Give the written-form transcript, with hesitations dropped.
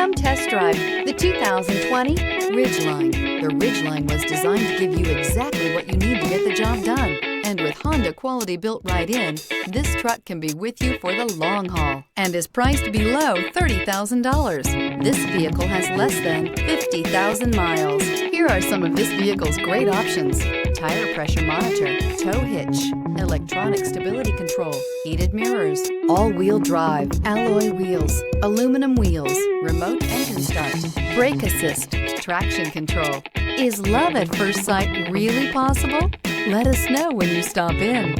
Come test drive the 2020 Ridgeline. The Ridgeline was designed to give you exactly what you need to get the job done. And with Honda quality built right in, this truck can be with you for the long haul and is priced below $30,000. This vehicle has less than 50,000 miles. Here are some of this vehicle's great options: tire pressure monitor, tow hitch, electronic stability control, heated mirrors, all-wheel drive, alloy wheels, aluminum wheels, remote engine start, brake assist, traction control. Is love at first sight really possible? Let us know when you stop in.